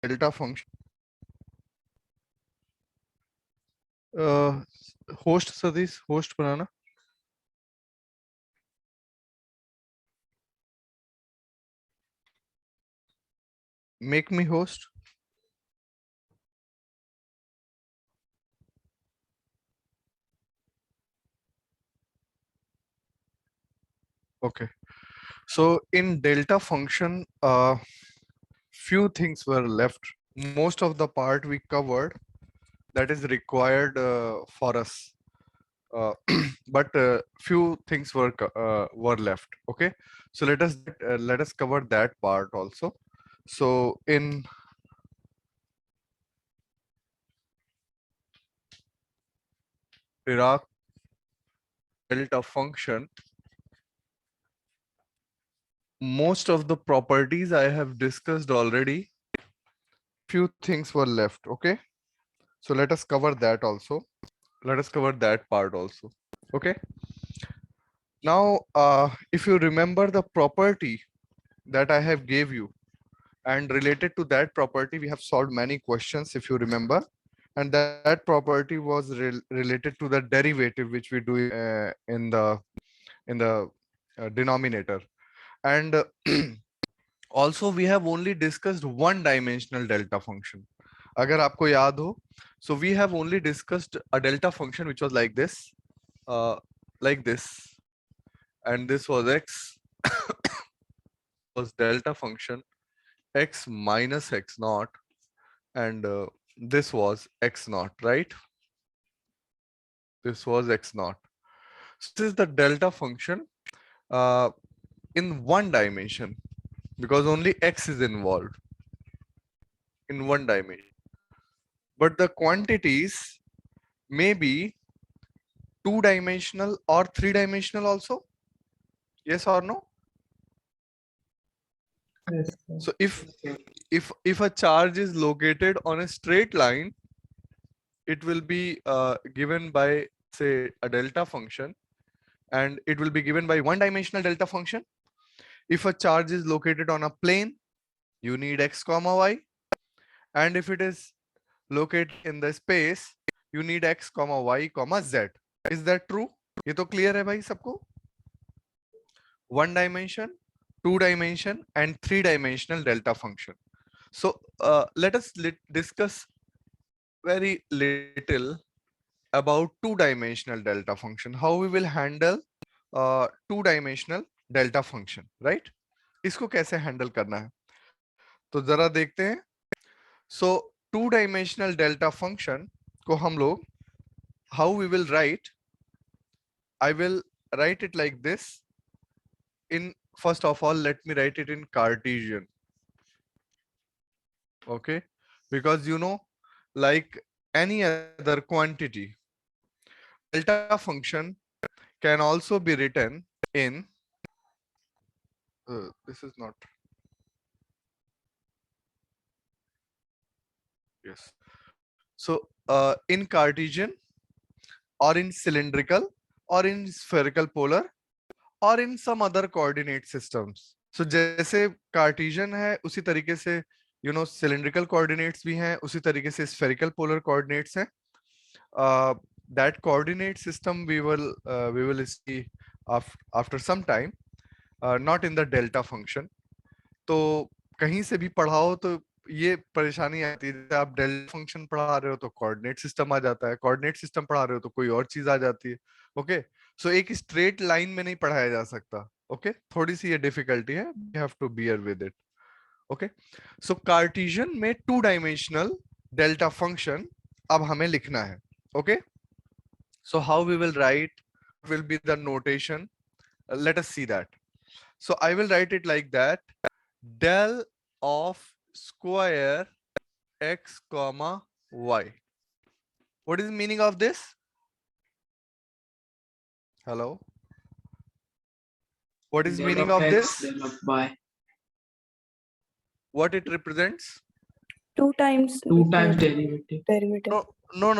delta function. Host Sadish, host banana. Make me host. Okay. So in delta function, few things were left. Most of the part we covered that is required for us. But few things were left. Okay. So let us cover that part also. So in Dirac delta function, most of the properties I have discussed already. Few things were left. Okay, so let us cover that also. Let us cover that part also. Okay, now if you remember the property that I have gave you, and related to that property we have solved many questions, if you remember, and that property was related to the derivative which we do in the denominator. And also we have only discussed one dimensional delta function. Agar aapko yaad ho, so we have only discussed a delta function which was uh, like this, and this was x was delta function x minus x naught, and this was x naught, right? This was x naught. So this is the delta function uh, in one dimension, because only x is involved in one dimension. But the quantities may be two-dimensional or three-dimensional also. Yes or no? Yes, sir. So if a charge is located on a straight line, it will be given by, say, a delta function, and it will be given by one-dimensional delta function. If a charge is located on a plane, you need x comma y, and if it is located in the space, you need x comma y comma z. Is that true? ये तो clear है भाई सबको? One dimension, two dimension, and three dimensional delta function. So let us discuss very little about two dimensional delta function, how we will handle two dimensional delta function, right? इसको कैसे handle करना है, तो जरा देखते हैं. So two dimensional delta function को हम लोग, how we will write, I will write it like this. In first of all, let me write it in Cartesian. Okay, because like any other quantity, delta function can also be written in this is not, yes, so in Cartesian, or in cylindrical, or in spherical polar, or in some other coordinate systems. So जैसे Cartesian है उसी तरीके से cylindrical coordinates भी हैं, उसी तरीके से spherical polar coordinates हैं. That coordinate system we will see after some time, not in the delta function. तो कहीं से भी पढ़ाओ तो ये परेशानी आती है, जैसे आप डेल्टा फंक्शन पढ़ा रहे हो तो कोऑर्डिनेट सिस्टम आ जाता है, कोऑर्डिनेट सिस्टम पढ़ा रहे हो तो कोई और चीज आ जाती है. ओके, सो एक स्ट्रेट लाइन में नहीं पढ़ाया जा सकता. ओके, थोड़ी सी ये डिफिकल्टी है, you have to bear with it. Okay, so Cartesian में टू डायमेंशनल डेल्टा फंक्शन अब हमें लिखना है. Okay, so how we will write, will be the notation, let us see that. So I will write it like that: del of square x comma y. What is the meaning of this? Hello, what is the Del meaning of of x, this? del of y. What it represents? Two times Two times derivative. derivative. No,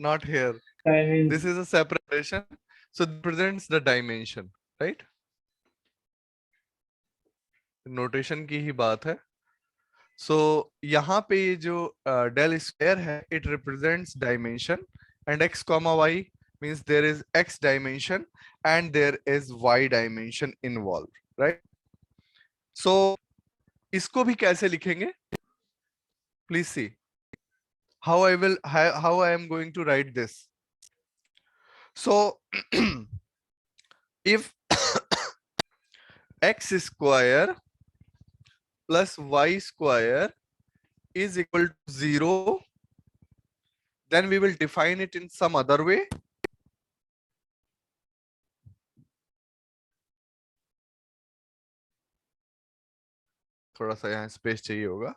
not here. I mean, This is a separation, so it represents the dimension, right? Notation की ही बात है. सो यहाँ पे ये जो del square है it represents dimension and x comma y means there is x dimension and there is y dimension involve, right? So इसको भी कैसे लिखेंगे? Please see how I am going to write this. So if x square plus y square is equal to 0, then we will define it in some other way. थोड़ा सा यहाँ space चाहिए होगा.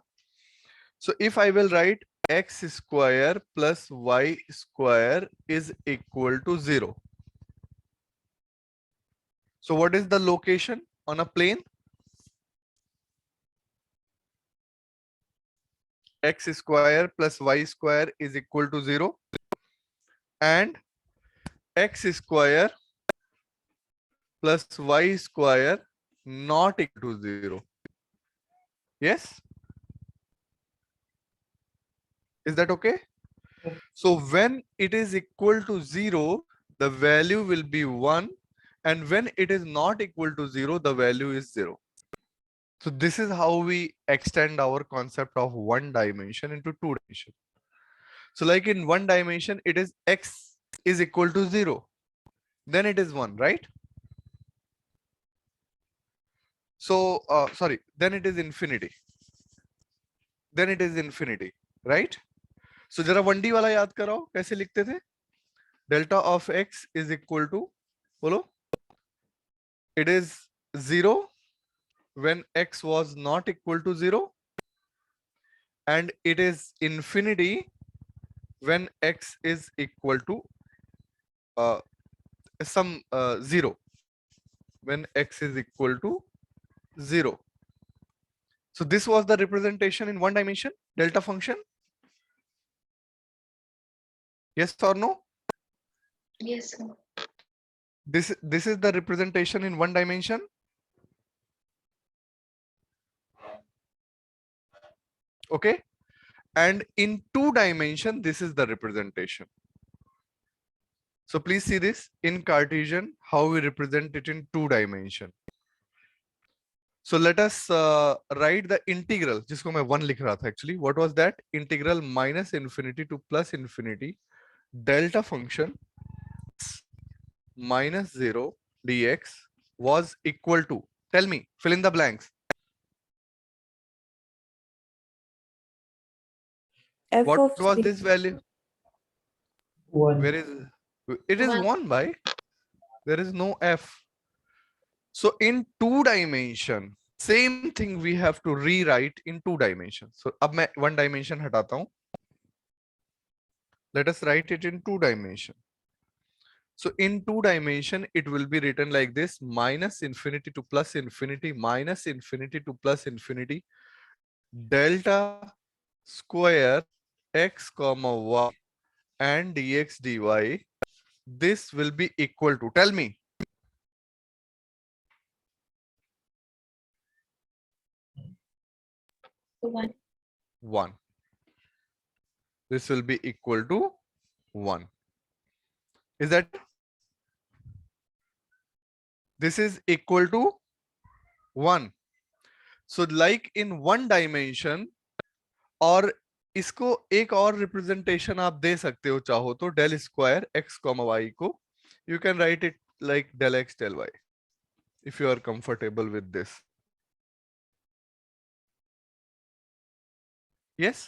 So if I will write x square plus y square is equal to 0. So what is the location on a plane? X square plus y square is equal to 0 and x square plus y square not equal to 0. Yes? Is that okay? Yes. So when it is equal to 0, the value will be 1, and when it is not equal to 0, the value is 0. So this is how we extend our concept of one dimension into two dimension. So like in one dimension, it is x is equal to 0. Then it is 1, right? So, sorry, then it is infinity. Then it is infinity, right? So जरा 1D वाला याद कराओ कैसे लिखते थे? Delta of x is equal to, बोलो, it is 0 when x was not equal to 0 and it is infinity when x is equal to some 0, when x is equal to 0. So this was the representation in one dimension, delta function. Yes or no? Yes, sir. This is the representation in one dimension. Okay, and in two dimension this is the representation. So please see this in Cartesian how we represent it in two dimension. So let us write the integral जिसको मैं 1 लिख रहा था actually. What was that? Integral minus infinity to plus infinity delta function minus 0 dx was equal to, tell me, fill in the blanks. F What of was 0. this value? 1. Where is it? Is 1 by, there is no f. So in two dimension same thing we have to rewrite in two dimensions. So अब मैं one dimension हटाता हूँ. Let us write it in two dimension. So in two dimension it will be written like this: minus infinity to plus infinity minus infinity to plus infinity delta square x comma y and dx dy. This will be equal to, tell me. 1. 1. This will be equal to 1. Is that, this is equal to 1. So like in one dimension, और इसको एक और representation आप दे सकते हो चाहो तो, del square x comma y को you can write it like del x del y if you are comfortable with this. Yes.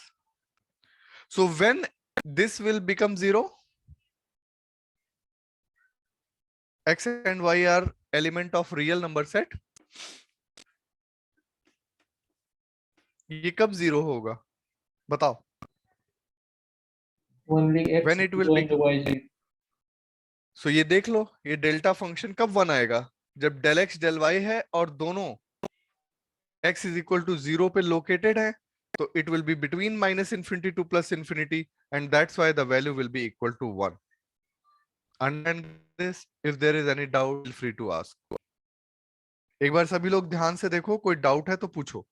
So when this will become 0, x and y are element of real number set. ये कब 0 होगा बताओ? Only x When it will zero be, and y zero. so ये देख लो, ये delta function कब 1 आएगा? जब डेल एक्स डेल वाई है और दोनों x is equal to 0 पे located है, तो it will be between minus infinity to plus infinity, and that's why the value will be equal to 1. Understand this? If there is any doubt, feel free to ask. एक बार सभी लोग ध्यान से देखो, कोई डाउट है तो पूछो.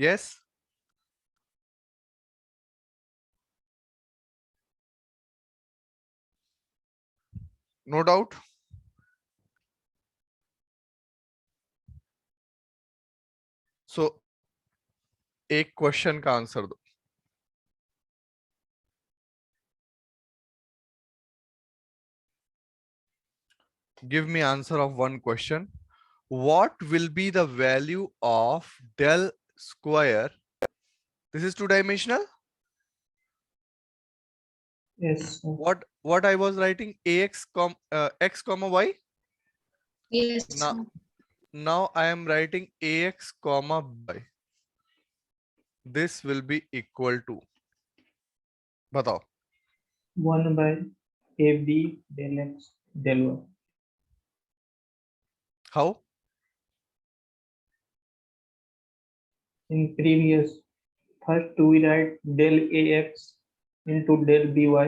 Yes. No doubt. So एक क्वेश्चन का आंसर दो. Give me answer of one question. What will be the value of del square? This is two dimensional. Yes, sir. What I was writing, ax x comma y. Yes, Now sir. now I am writing ax comma y. This will be equal to, बताओ. 1 by AB del X del Y. How? In previous, first we write del AX into del BY.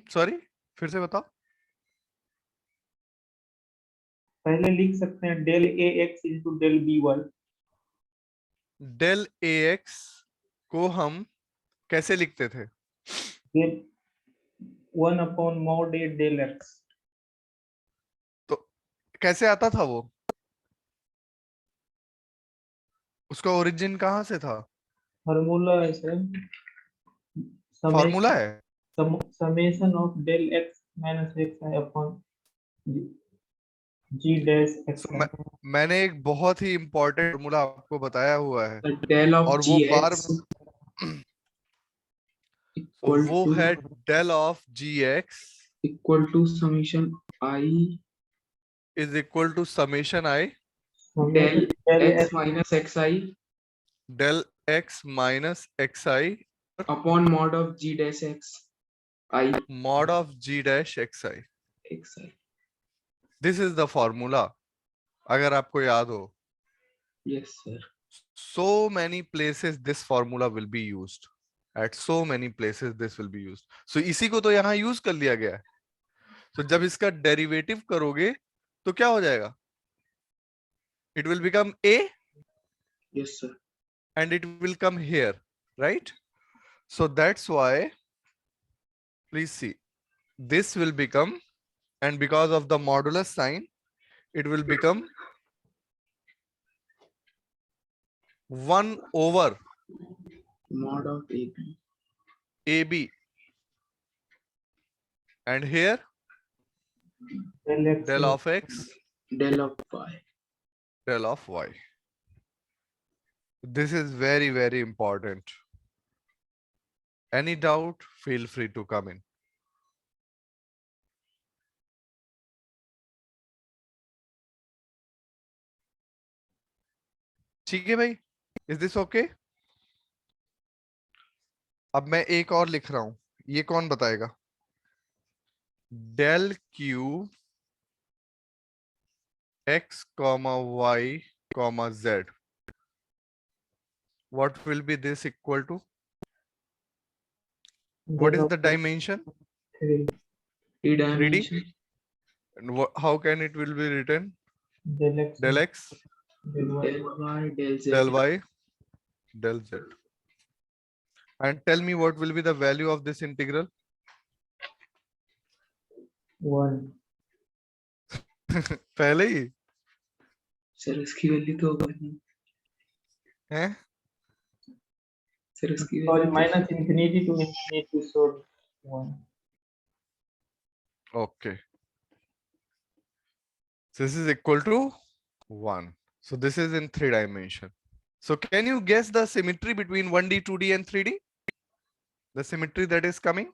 Sorry, फिर से बताओ. पहले लिख सकते हैं del AX into del BY. Del ax को हम कैसे लिखते थे? Del 1 upon mod A del X. तो कैसे आता था वो? उसका ओरिजिन कहाँ से था? फार्मूला है सर. फॉर्मूला है. Summation of del X minus XI upon G dash So, XI. मैंने एक बहुत ही इंपॉर्टेंट फॉर्मूला आपको बताया हुआ है del of और वो बार gx तो equal वो to है del of gx equal to summation I is equal to summation I del del x X minus xi del x minus xi upon mod of g dash x I mod of g dash xi. xi. This is the formula. अगर आपको याद हो, Yes, sir. so many places this formula will be used. At so many places this will be used. So इसी को तो यहाँ use कर लिया गया है. तो जब इसका डेरिवेटिव करोगे तो क्या हो जाएगा? It will become a Yes, sir. and it will come here, right? So that's why, please see, this will become, and because of the modulus sign, it will become 1 over Mod of AB. AB, and here del X del of x, Del of y. del of y. This is very, very important. Any doubt, feel free to come in. ठीक है भाई? Is this okay? अब मैं एक और लिख रहा हूं, ये कौन बताएगा? Del q x comma y comma z. What will be this equal to? What is the dimension? 3 Three-dimension. And how can it will be written? del X Del x, del Y. Del y, del z. del y, del z. And tell me what will be the value of this integral? 1. पहले ही sir इसकी value तो होगा नहीं. हैं? Sir इसकी Sorry, value minus infinity to infinity, so 1. Okay. So this is equal to 1. So this is in 3 dimension. So can you guess the symmetry between 1D, 2D and 3D? The symmetry that is coming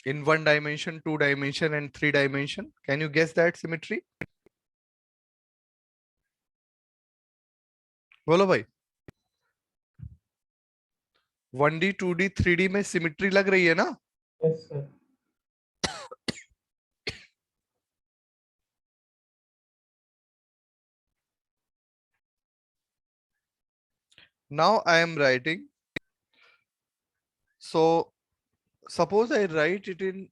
in 1 dimension, 2 dimension and 3 dimension. Can you guess that symmetry? बोलो भाई. 1D, 2D, 3D में symmetry लग रही है ना? Yes, sir. Now I am writing. So suppose I write it in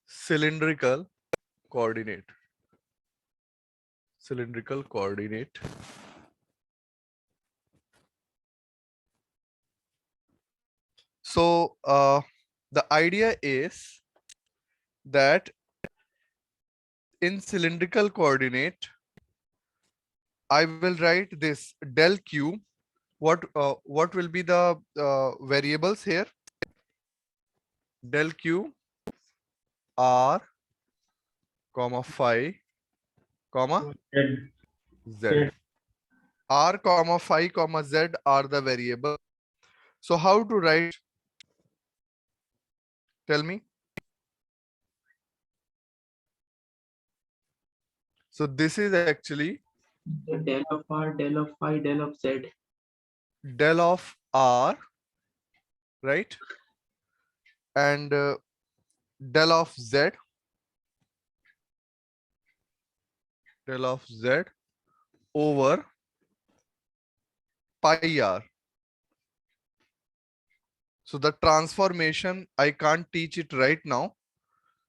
cylindrical coordinate. cylindrical coordinate. So the idea is that in cylindrical coordinate, I will write this del q. What will be the variables here? Del q r comma phi comma Z. z. R comma phi comma z are the variable. So how to write? Tell me. So this is actually Del of R, del of phi, del of Z. del of r, right? And del of z, del of z over pi r. So the transformation, I can't teach it right now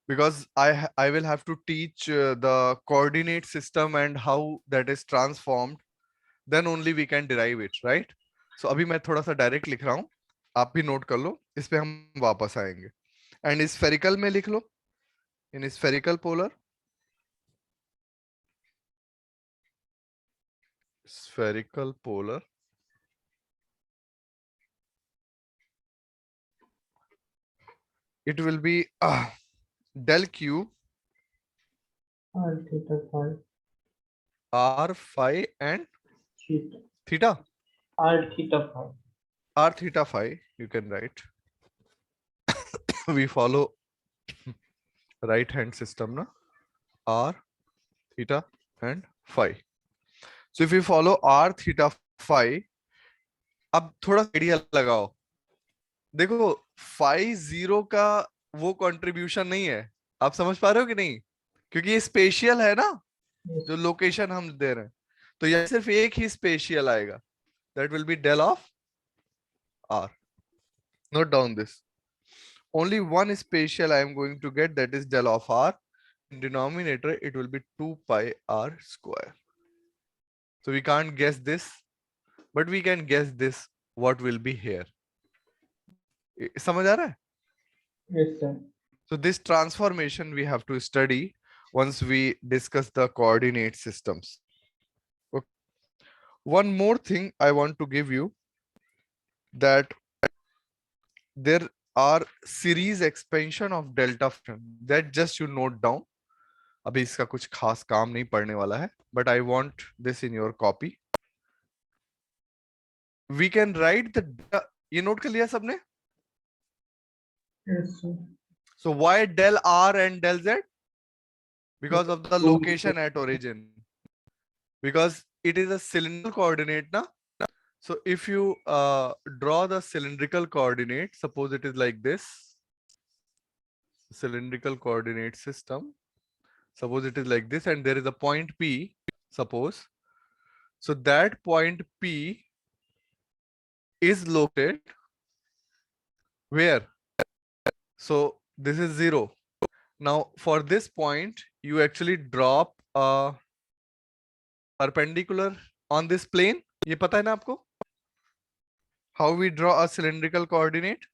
because I will have to teach the coordinate system and how that is transformed. Then only we can derive it, right? So अभी मैं थोड़ा सा direct लिख रहा हूँ, आप भी note कर लो, इस पे हम वापस आएंगे. एंड स्फेरिकल में लिख लो, in spherical polar, spherical polar, it will be del q R theta phi. r phi and Theta. theta. R theta phi. R theta phi, you can write. We follow right hand system na, r theta and phi. So if we follow r theta phi, अब थोड़ा idea लगाओ. देखो phi 0 का वो contribution नहीं है, आप समझ पा रहे हो कि नहीं? क्योंकि ये स्पेशियल है ना, Yes. जो लोकेशन हम दे रहे हैं, तो यह सिर्फ एक ही स्पेशियल आएगा. That will be del of r. Note down this. Only one spatial I am going to get, that is del of r. In denominator, it will be 2 pi r square. So we can't guess this, but we can guess this, what will be here. समझ आ रहा है? Yes, sir. So this transformation we have to study once we discuss the coordinate systems. Okay. One more thing I want to give you, that there are series expansion of delta function, that just you note down. अभी इसका कुछ खास काम नहीं पड़ने वाला है, but I want this in your copy. We can write the, ये नोट कर लिया सबने? Yes, sir. So why del r and del z? Because of the location at origin. Because it is a cylindrical coordinate, na? So if you draw the cylindrical coordinate, suppose it is like this, cylindrical coordinate system. Suppose it is like this, and there is a point P, suppose. So that point P is located where? So this is 0. Now for this point, you actually drop a perpendicular on this plane. ये पता है ना आपको? How we draw a cylindrical coordinate?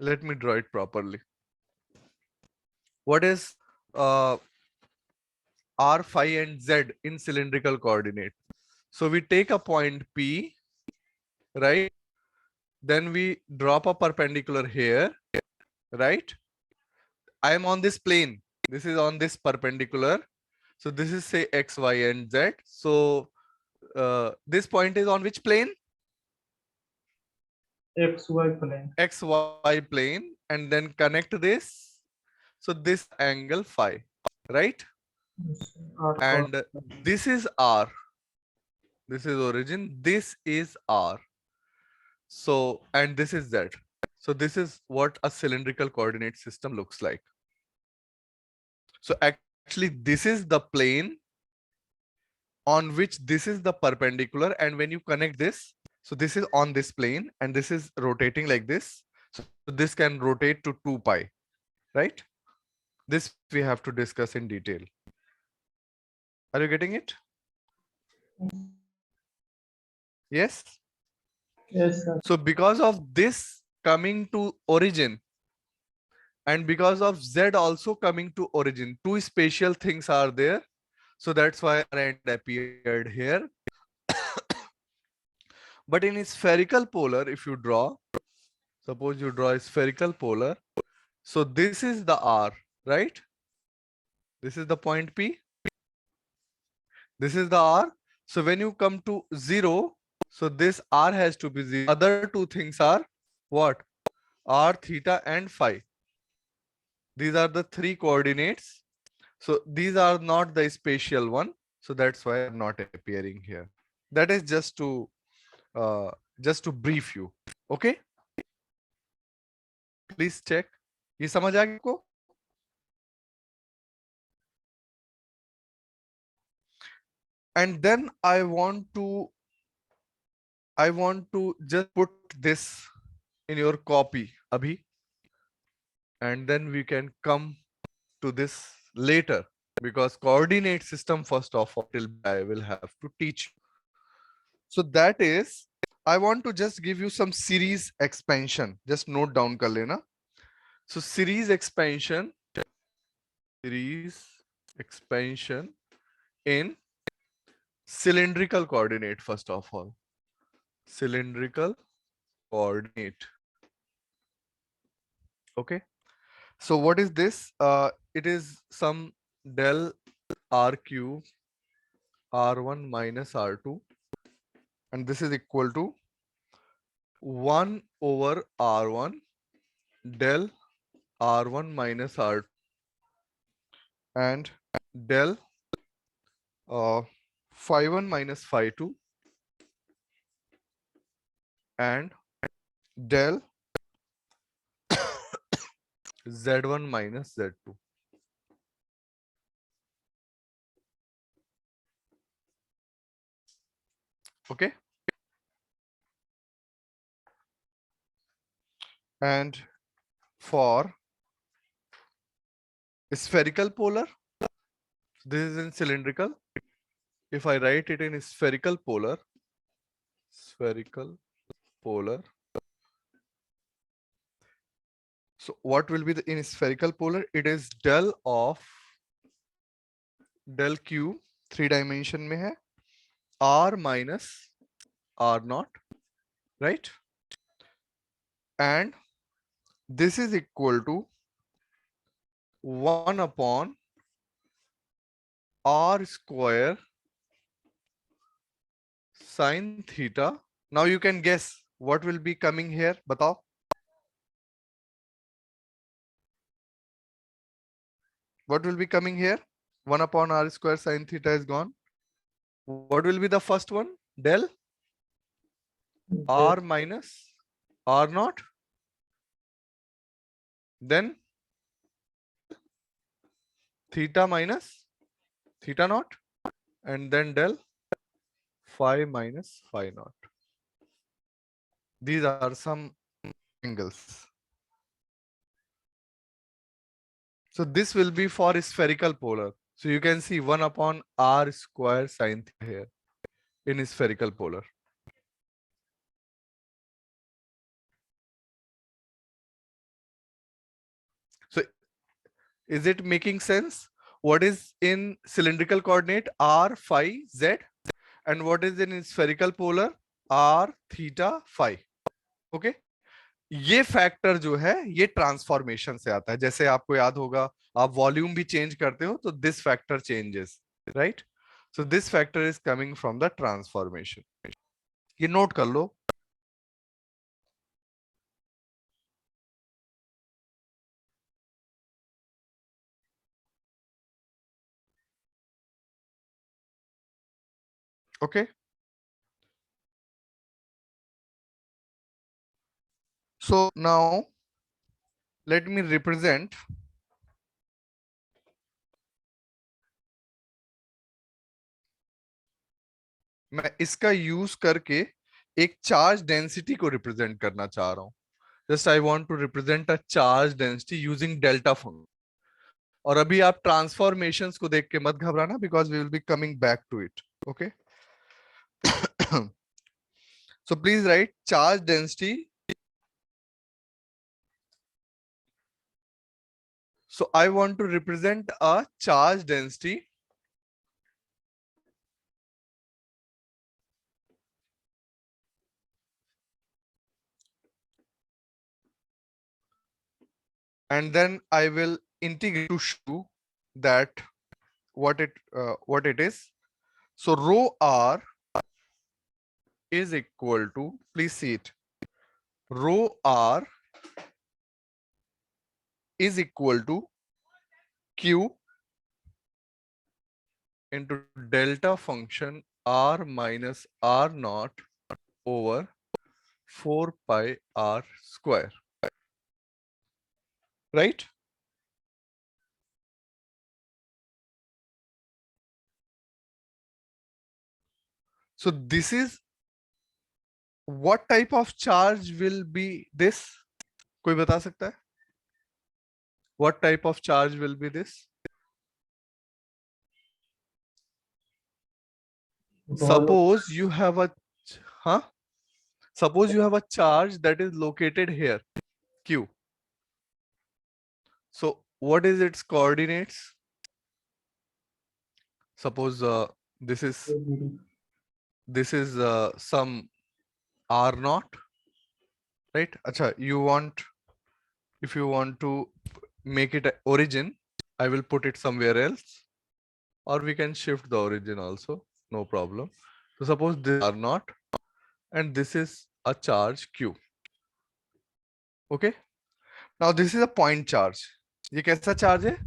Let me draw it properly. What is r, phi and z in cylindrical coordinate? So we take a point P, right? Then we drop a perpendicular here, right? I am on this plane. This is on this perpendicular. So this is say x, y, and z. So this point is on which plane? XY plane. XY plane, and then connect this. So this angle phi, right? Yes, sir. R cos. And this is R. This is origin. This is R. So, and this is Z. So this is what a cylindrical coordinate system looks like. So actually this is the plane on which this is the perpendicular, and when you connect this, so this is on this plane and this is rotating like this. So this can rotate to 2 pi, right? This we have to discuss in detail. Are you getting it? Yes. Yes, sir. So because of this coming to origin and because of Z also coming to origin, two spatial things are there. So that's why R end appeared here. But in spherical polar, if you draw, suppose you draw a spherical polar. So this is the R, right? This is the point P. This is the R. So when you come to 0, so this R has to be 0. Other two things are what? R, theta and phi. These are the three coordinates. So these are not the spatial one. So that's why I'm not appearing here. That is just to brief you. Okay? Please check. ये समझ आ गया आपको? And then I want to just put this in your copy abhi, and then we can come to this later, because coordinate system first of all I will have to teach you. So that is, I want to just give you some series expansion. Just note down kar lena. So series expansion in cylindrical coordinate first of all. Cylindrical coordinate. Okay. So what is this? It is some del r cube r1 minus r2, and this is equal to 1 over r1 del r1 minus r2 and del phi 1 minus phi 2 and del z1 minus z2. Okay. And for spherical polar, this is in cylindrical. If I write it in spherical polar, so what will be the in spherical polar? It is del of del q 3 dimension में है r minus r naught, right? And this is equal to 1 upon r square sin theta. Now you can guess what will be coming here. Batao. What will be coming here? 1 upon r square sin theta is gone. What will be the first one? Del r minus r naught. Then theta minus theta naught. And then del phi minus phi naught. These are some angles. So this will be for spherical polar. So you can see 1 upon r square sin theta here in spherical polar. So is it making sense? What is in cylindrical coordinate r phi z, and what is in spherical polar r theta phi? Okay. ये factor जो है ये transformation से आता है. जैसे आपको याद होगा आप वॉल्यूम भी चेंज करते हो तो this factor changes, right? So this factor is coming from the transformation. ये नोट कर लो. Okay. So now let me represent मैं इसका यूज करके एक चार्ज डेंसिटी को रिप्रेजेंट करना चाह रहा हूं. Just I want to represent a charge density using delta function. और अभी आप ट्रांसफॉर्मेशंस को देख के मत घबराना, because we will be coming back to it. Okay. So please write charge density. So I want to represent a charge density and then I will integrate to show that what it is. So rho r is equal to, please see it, rho r is equal to q into delta function r minus r naught over 4 pi r square, right? So this is what type of charge will be this? कोई बता सकता है? What type of charge will be this? Suppose you have a, huh? Suppose you have a charge that is located here, Q. So what is its coordinates? Suppose this is some r naught, right? Acha, if you want to make it a origin, I will put it somewhere else, or we can shift the origin also, no problem. So suppose this is r naught and this is a charge q. Okay. Now this is a point charge. ये कैसा charge है?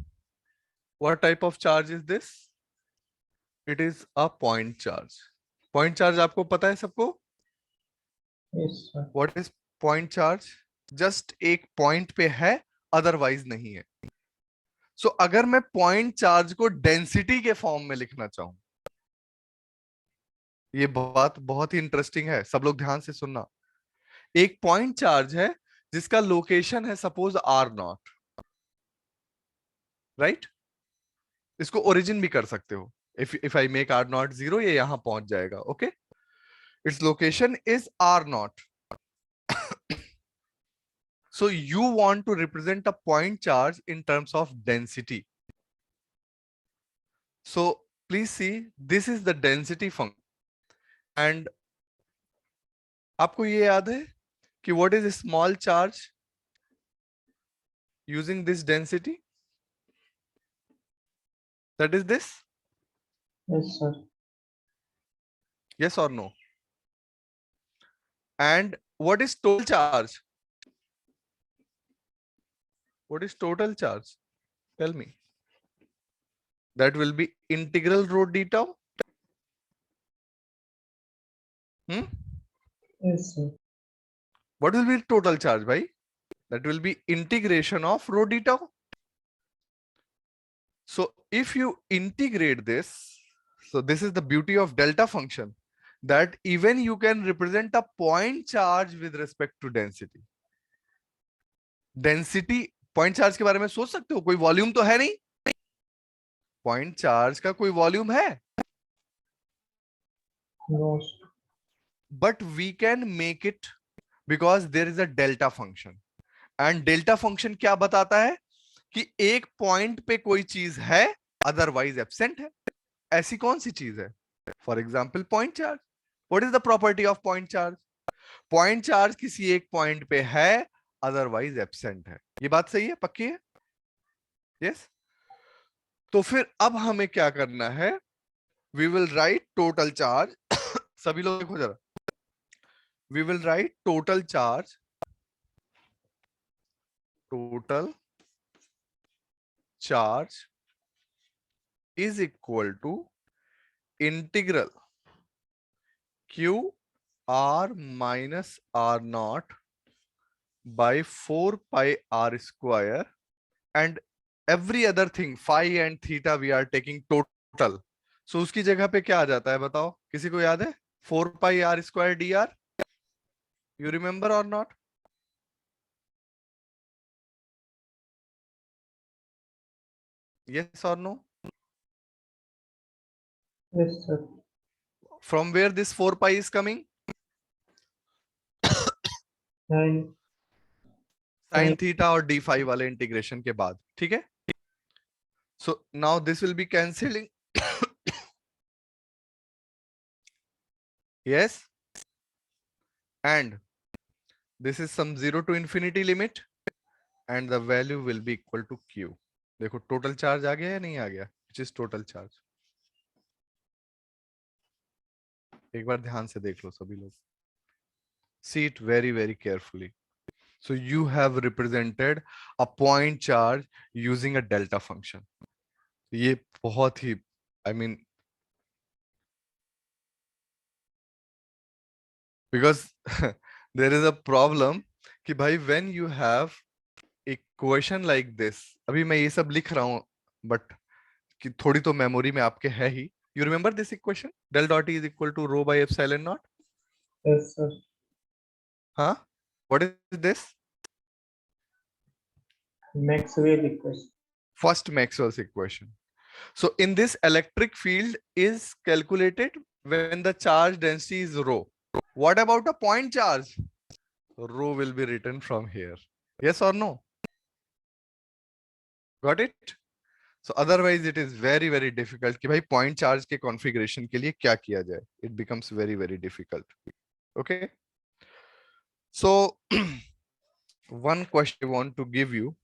What type of charge is this? It is a point charge. Point charge आपको पता है सबको? Yes, sir. What is point charge? Just एक point पे है, otherwise नहीं है. So अगर मैं point charge को density के form में लिखना चाहूं, ये बात बहुत ही इंटरेस्टिंग है, सब लोग ध्यान से सुनना. एक point charge है जिसका लोकेशन है सपोज r नॉट, राइट? इसको ओरिजिन भी कर सकते हो. if I make r naught 0, ये यहां पहुंच जाएगा. Okay. Its location is r naught. So you want to represent a point charge in terms of density. So please see, this is the density function. And आपको ये याद है कि what is a small charge using this density? That is this? Yes, sir. Yes or no? And what is total charge? What is total charge? Tell me. That will be integral rho d tau. Yes, sir. What will be total charge, bhai? That will be integration of rho d tau. So if you integrate this, so this is the beauty of delta function, that even you can represent a point charge with respect to density. Density, point charge के बारे में सोच सकते हो, कोई volume तो है नहीं. Point charge का कोई वॉल्यूम है? No. But we can make it because there is a delta function. And delta function क्या बताता है कि एक पॉइंट पे कोई चीज है, अदरवाइज एब्सेंट है. ऐसी कौन सी चीज है? For example point charge. What is the property of point charge? Point charge किसी एक पॉइंट पे है, अदरवाइज एब्सेंट है. ये बात सही है? पक्की है? यस. तो फिर अब हमें क्या करना है? We will write total charge. सभी लोग देखो जरा. We will write total charge, total charge is equal to integral q r minus r naught by 4 pi r square, and every other thing phi and theta we are taking total. So उसकी जगह पे क्या आ जाता है बताओ? किसी को याद है? 4 pi r square dr. You remember or not? Yes or no? Yes, sir. From where this 4 pi is coming? Nine. Sin theta और d phi वाले इंटीग्रेशन के बाद, ठीक है? So now this will be cancelling. Yes, and this is some 0 to infinity limit and the value will be equal to q. देखो total charge आ गया या नहीं आ गया? Which is total charge. एक बार ध्यान से देख लो सभी लोग. See it very very carefully. So you have represented a point charge using a delta function. ये बहुत ही, I mean, because there is a problem कि भाई when you have equation like this, अभी मैं ये सब लिख रहा हूँ but कि थोड़ी तो मेमोरी में आपके है ही. You remember this equation? Del dot E is equal to rho by epsilon naught. Yes, sir. Huh? What is this? Maxwell equation. First Maxwell's equation. So in this, electric field is calculated when the charge density is rho. What about a point charge? Rho will be written from here. Yes or no? Got it? So otherwise it is very very difficult कि भाई point charge के configuration के लिए क्या किया जाए. It becomes very very difficult. Okay. So one question I want to give you,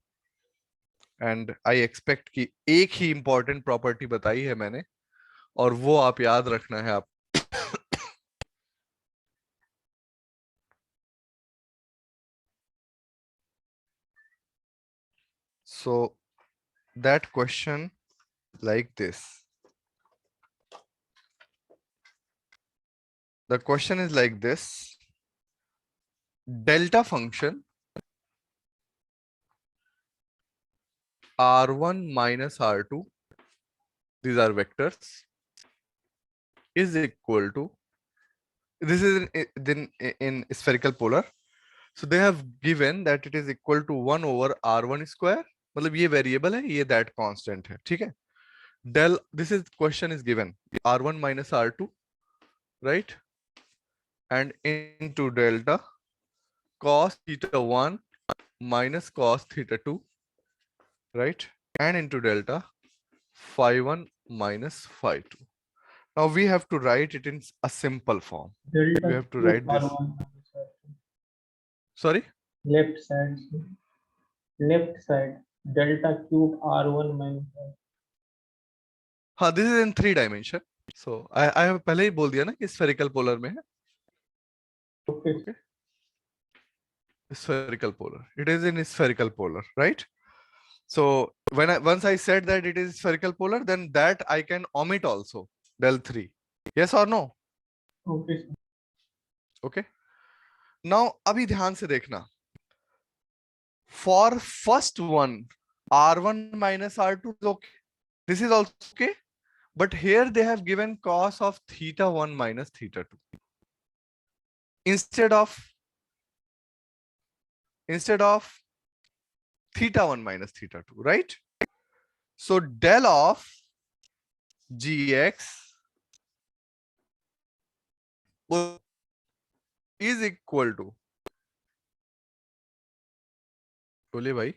and I expect कि एक ही important property बताई है मैंने और वो आप याद रखना है. आप so that question like this. The question is like this. Delta function R1 minus R2, these are vectors, is equal to, this is in spherical polar. So they have given that it is equal to 1 over R1 square. मतलब ये variable है, ये that constant है, ठीक है? Del, this is question is given R1 minus R2, right? And into delta cos theta 1 minus cos theta 2, right? And into delta phi 1 minus phi 2. Now we have to write it in a simple form. Delta We have to cube write this. R1 minus R2. Sorry? Left side. Sir. Left side. Delta cube R1 minus R2. हाँ, this is in 3 dimension. So I have पहले ही बोल दिया ना कि spherical polar में है. Okay. Okay. Spherical polar. It is in spherical polar, right? So once I said that it is spherical polar, then that I can omit also del 3. Yes or no? Okay, sir. Okay. Now अभी ध्यान से देखना. For first one, R1 minus R2 is okay. This is also okay. But here they have given cos of theta 1 minus theta 2. Instead of theta 1 minus theta 2, right? So del of gx is equal to, बोलिए भाई,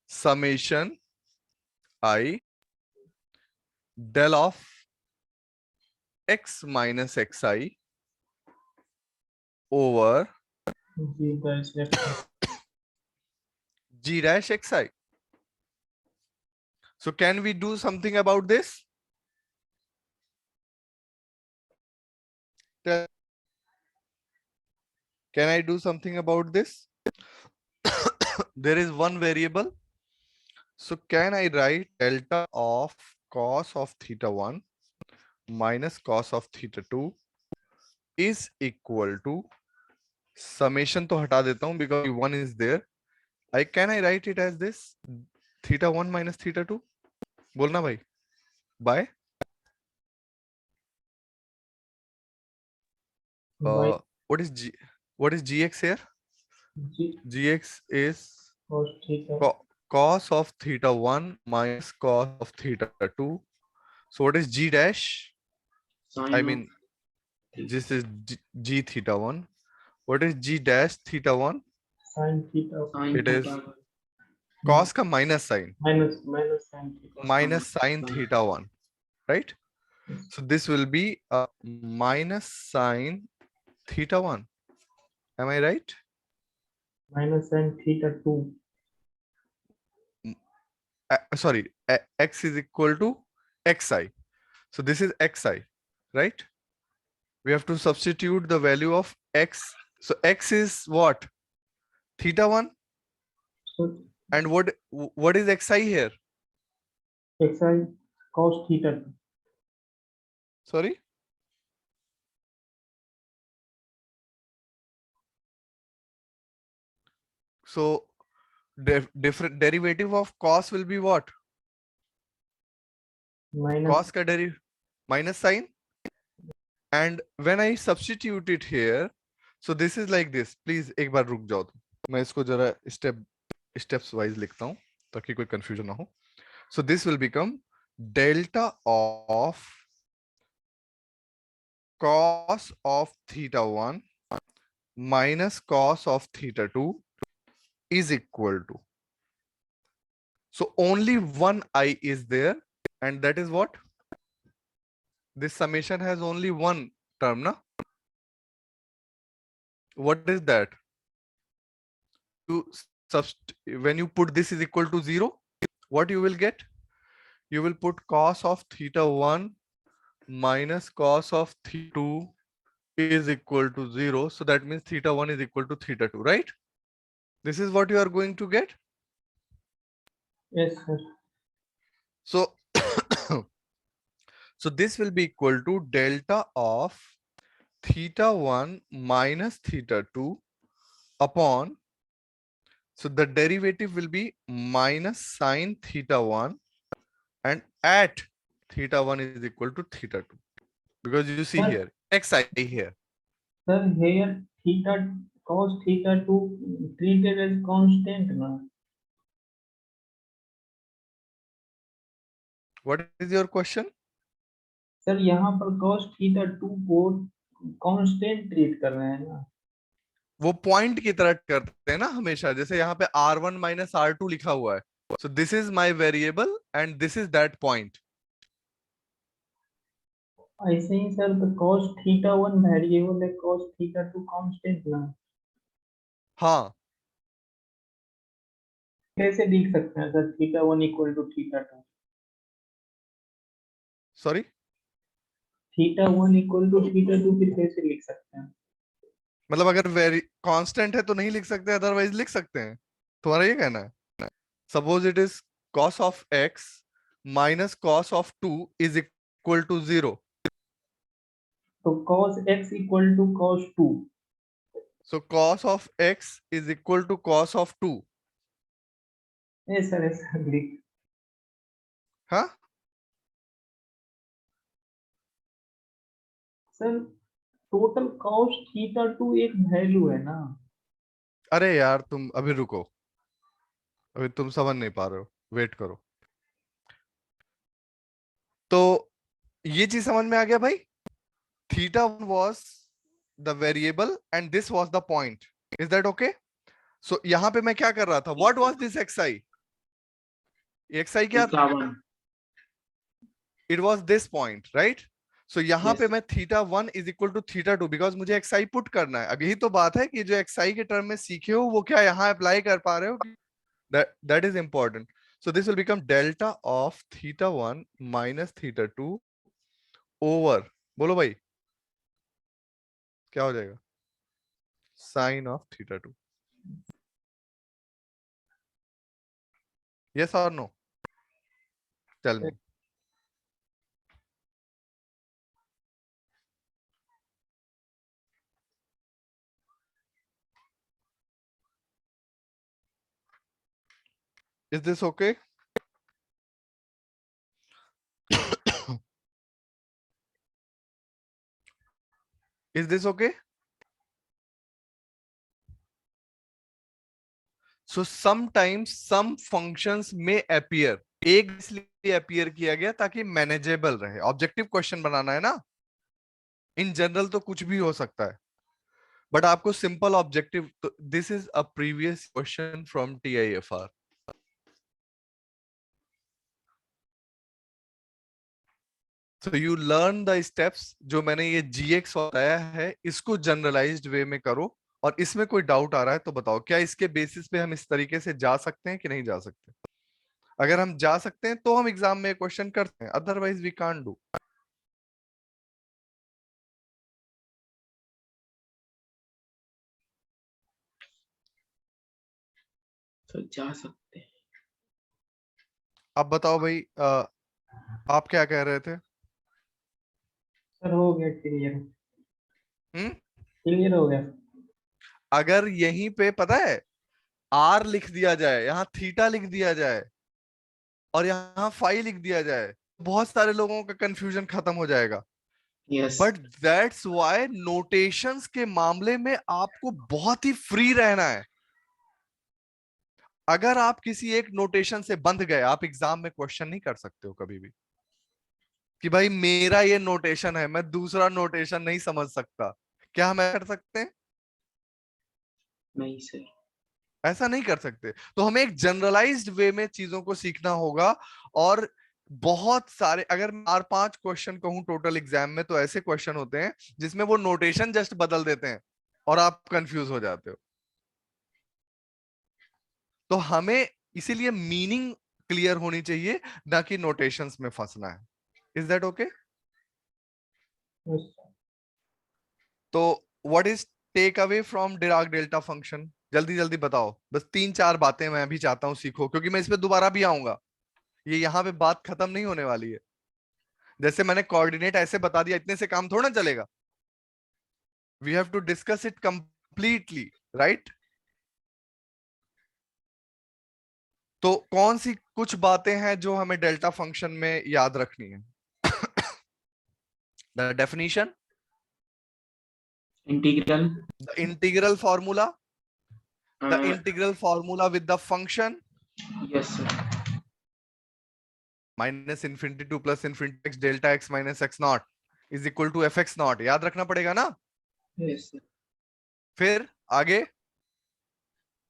summation I del of x minus xi over G dash F. g dash xi. So can we do something about this? Can I do something about this? There is one variable. So can I write delta of cos of theta 1 minus cos of theta 2 is equal to summation तो हटा देता हूं because 1 is there. Can I write it as this? Theta 1 minus theta 2? बोलना भाई. By By what is gx here? G Gx is cos theta cos of theta 1 minus cos of theta 2. So what is G dash? Sine I of mean, theta. this is G theta 1. What is G dash theta 1? Sin theta Sine It is theta cos का minus sign. minus sin theta. Minus sine theta 1. Right? Yes. So this will be a minus sine theta 1. Am I right? Minus sin theta 2. Sorry, x is equal to xi. So this is xi, right? We have to substitute the value of x. So x is what? Theta 1. So And what is xi here? xi cos theta 2. Sorry? So different derivative of cos will be what? Minus Cos का minus sign. And when I substitute it here, so this is like this. Please एक बार रुक जाओ तुम. मैं इसको जरा steps wise लिखता हूँ ताकि कोई confusion ना हो. So this will become delta of cos of theta 1 minus cos of theta 2 is equal to. So only one I is there, and that is what? This summation has only one term, na? What is that? When you put this is equal to 0, what you will get? You will put cos of theta 1 minus cos of theta 2 is equal to 0. So that means theta 1 is equal to theta 2, right? This is what you are going to get. yes sir. So, so this will be equal to delta of theta 1 minus theta 2 upon, so the derivative will be minus sine theta 1 and at theta 1 is equal to theta 2. Because you see Sir. here, xi here. Sir, here theta cos theta 2 treated as constant now. What is your question? Sir यहाँ पर cos theta 2 को constant treat कर रहे हैं ना. वो point की तरह करते हैं ना हमेशा, जैसे यहाँ पे r1 माइनस r2 लिखा हुआ है. So this is my variable and this is that point. ऐसे ही सर तो cos theta 1 वेरिएबल है, cos theta 2 कांस्टेंट ना. हाँ. कैसे लिख सकते हैं sir theta 1 equal to theta 2? Sorry. theta 1 equal to theta 2 फिर कैसे लिख सकते हैं? मतलब अगर वेरी कांस्टेंट है तो नहीं लिख सकते, अदरवाइज लिख सकते हैं. तुम्हारा ये कहना है. Suppose it is cos of x minus cos of 2 is equal to 0. तो cos x equal to cos 2. So cos of x is equal to cos of 2. ऐसा लिख. हाँ. सर टोटल cos theta 2 एक वैल्यू है ना. अरे यार तुम अभी रुको, अभी तुम समझ नहीं पा रहे हो, वेट करो. तो ये चीज समझ में आ गया भाई. Theta was the variable and this was the point. Is that okay? So यहाँ पे मैं क्या कर रहा था? What was this xi? xi क्या था? theta 1. It was this point, right? So यहाँ Yes. पे मैं theta 1 is equal to theta 2 because मुझे xi put करना है. अब यही तो बात है कि जो xi के टर्म में सीखे हो वो क्या यहाँ अप्लाई कर पा रहे हो? That is important. So this will become delta of theta 1 minus theta 2 over, बोलो भाई क्या हो जाएगा? Sine of theta 2. Yes or no? Tell me. Is this okay? Is this okay? So sometimes some functions में appear, एक इसलिए appear किया गया ताकि मैनेजेबल रहे। ऑब्जेक्टिव क्वेश्चन बनाना है ना, इन जनरल तो कुछ भी हो सकता है, बट आपको सिंपल ऑब्जेक्टिव। तो this is a previous question from TIFR। So you learn the steps। जो मैंने ये GX बताया है इसको जनरलाइज्ड वे में करो, और इसमें कोई डाउट आ रहा है तो बताओ, क्या इसके बेसिस पे हम इस तरीके से जा सकते हैं कि नहीं जा सकते? अगर हम जा सकते हैं तो हम एग्जाम में क्वेश्चन करते हैं, अदरवाइज वी कांट डू। तो जा सकते हैं। अब बताओ भाई, आप क्या कह रहे थे? सर हो गया क्लियर। हम्म? क्लियर हो गया। अगर यहीं पे पता है R लिख दिया जाए, यहाँ थीटा लिख दिया जाए और यहाँ फाई लिख दिया जाए, बहुत सारे लोगों का कंफ्यूजन खत्म हो जाएगा। Yes but that's why notations के मामले में आपको बहुत ही फ्री रहना है। अगर आप किसी एक नोटेशन से बंध गए, आप एग्जाम में क्वेश्चन नहीं कर सकते हो कभी भी कि भाई मेरा ये नोटेशन है, मैं दूसरा नोटेशन नहीं समझ सकता। क्या हम ऐसा कर सकते हैं? नहीं सर। ऐसा नहीं कर सकते। तो हमें एक जनरलाइज्ड वे में चीजों को सीखना होगा। और बहुत सारे, अगर मैं 4-5 क्वेश्चन कहूं टोटल एग्जाम में, तो ऐसे क्वेश्चन होते हैं जिसमें वो नोटेशन जस्ट बदल देते हैं और आप कंफ्यूज हो जाते हो। तो हमें इसीलिए मीनिंग क्लियर होनी चाहिए, ना कि नोटेशंस में फंसना है। Is that okay? Yes, तो what is take away from Dirac delta function? जल्दी जल्दी बताओ, बस 3-4 बातें मैं भी चाहता हूं सीखो, क्योंकि मैं इस पे दोबारा भी आऊंगा। ये यहाँ पे बात खत्म नहीं होने वाली है। जैसे मैंने कोऑर्डिनेट ऐसे बता दिया, इतने से काम थोड़ा चलेगा। We have to discuss it completely, right? तो कौन सी कुछ बातें हैं जो हमें डेल्टा फंक्शन में याद रखनी है? The definition, integral, the integral formula, the integral formula with the function yes sir, minus infinity to plus infinity X delta X minus X naught is equal to F X naught. याद रखना पड़ेगा ना? Yes sir, फिर आगे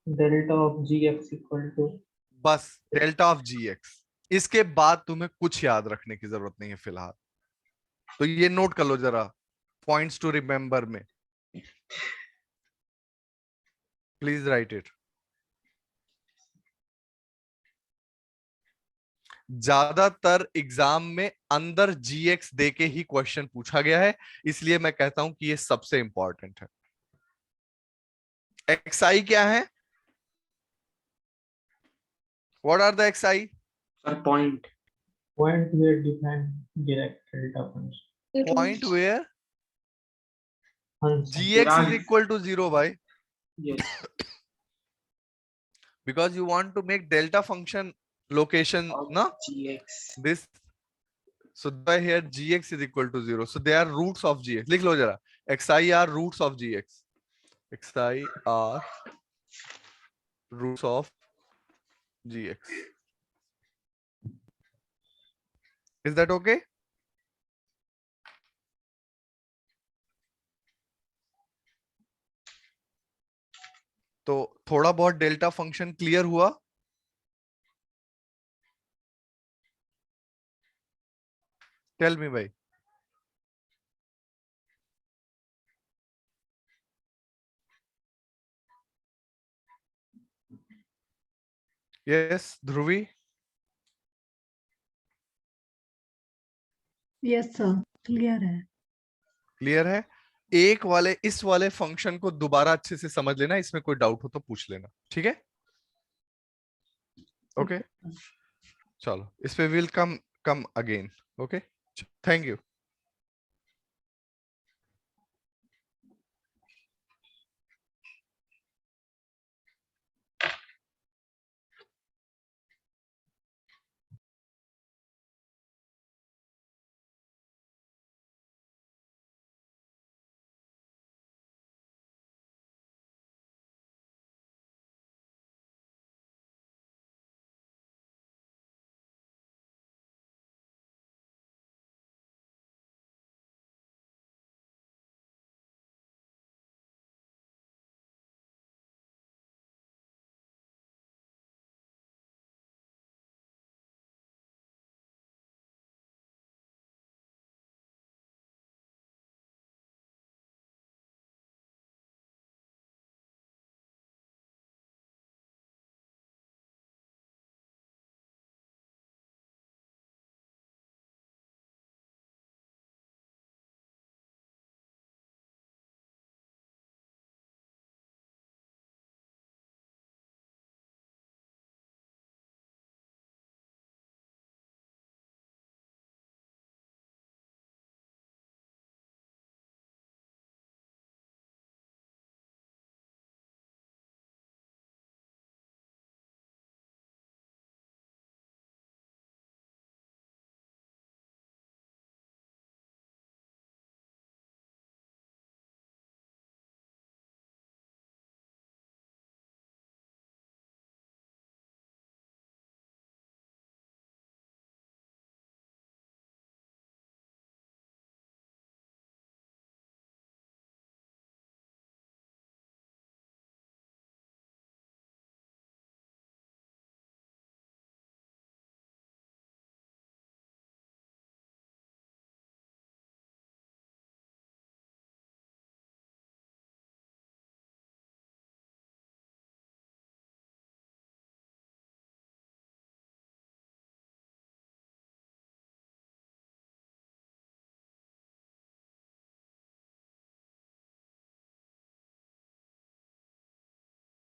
delta of gx equal to बस delta of ji x. इसके बाद तुम्हें कुछ याद रखने की जरूरत नहीं है फिलहाल। तो ये नोट कर लो जरा, पॉइंट्स टू रिमेंबर में, प्लीज राइट इट। ज्यादातर एग्जाम में अंदर GX देके ही क्वेश्चन पूछा गया है, इसलिए मैं कहता हूं कि ये सबसे इंपॉर्टेंट है। XI क्या है? What are the XI? Sir point, point where define direct delta function point where function GX is Dirac- equal to 0 भाई, yes because you want to make delta function location na GX, this, so by here GX is equal to 0, so they are roots of GX। लिख लो जरा, XI are roots of GX, XI are roots of GX। Is that okay? तो थोड़ा बहुत delta function clear हुआ? Tell me भाई। Yes ध्रुवी? Yes sir, clear है। Clear है? एक वाले इस वाले फंक्शन को दोबारा अच्छे से समझ लेना, इसमें कोई डाउट हो तो पूछ लेना, ठीक है? ओके, चलो इस पे will come again. Okay, thank you.